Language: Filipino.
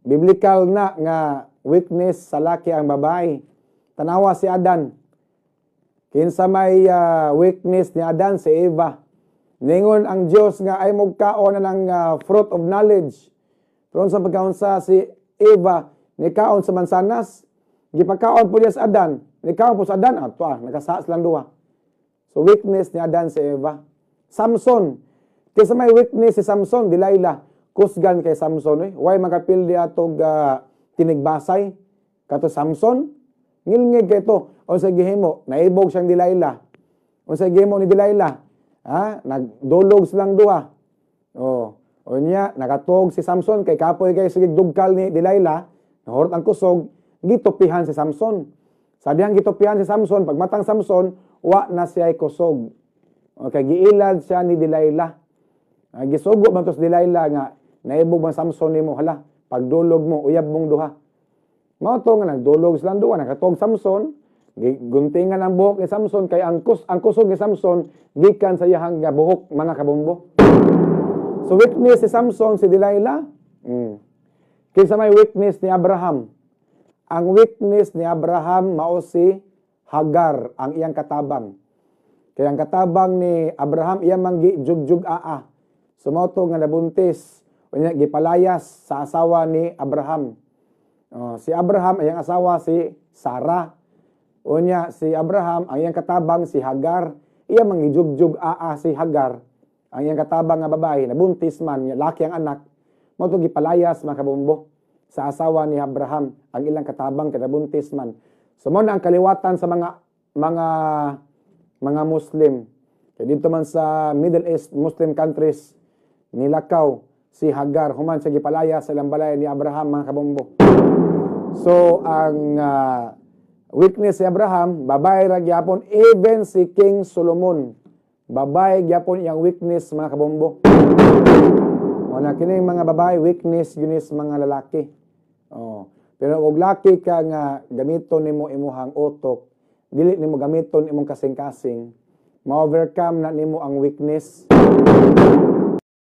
biblical na nga weakness sa laki ang babae. Tanawa si Adan. Kinsa may weakness ni Adan si Eva. Ningon ang Dios nga ay magkaon na ng fruit of knowledge. Pero sa pagkaon sa si Eva, nikaon sa mansanas, gipakaon po niya sa Adan, nikaon po sa Adan, nakasaas lang duha. So weakness ni Adan si Eva. Samson, kinsa may weakness si Samson, Delilah, kusgan kay Samson, why makapildi atog tinigbasay kato Samson? Ngilngig kay to, o sa gihimo, naibog siyang Delilah. O sa gihimo ni Delilah, nagdulog silang duha. O niya, nakatog si Samson, kay kapoy kay sige dugkal ni Delilah, nahurot ang kusog, gitupihan si Samson. Sa dihang gitupihan si Samson, pagmatang Samson, wa na siya'y kusog. Okay, giilad siya ni Delilah. Gisugo man to si Delilah nga, naibog man Samson ni mo, hala, pagdulog mo, uyab mong duha. Mao to nga nagdulog silang duha, nakatog Samson, guntingan ang buhok ni Samson, kay ang kusog ni Samson, gikan sa iyang buhok, mga kabumbo. So weakness si Samson, si Delilah. Kinsa may weakness ni Abraham. Ang weakness ni Abraham mao si Hagar, ang iyang katabang. Kaya ang katabang ni Abraham, iya manggi jugjug aa. Sumoto nga nabuntis, unya gipalayas sa asawa ni Abraham. Si Abraham ay ang asawa si Sarah. Unya si Abraham ang iyang katabang si Hagar. Iya manggijugjug aa si Hagar. Ang iyang katabang nga babae nabuntis man, laki ang anak. Mao to gipalayas mga kabumbo sa asawa ni Abraham, ang ilang katabang kinabuntis man. So mao na ang kaliwatan sa mga Muslim. Kaya dito man sa Middle East Muslim countries, nilakaw si Hagar human sa gipalayas sa lambalay ni Abraham, mga kabumbo. So ang weakness si Abraham, babae ra gyapon, even si King Solomon, babae gyapon iyang weakness, mga kabumbo. Wala kini mga babae weakness yunis mga lalaki. Pero og laki ka nga gamiton nimo imuhang utok, dili nimo gamiton imong kasing-kasing, ma-overcome na nimo ang weakness.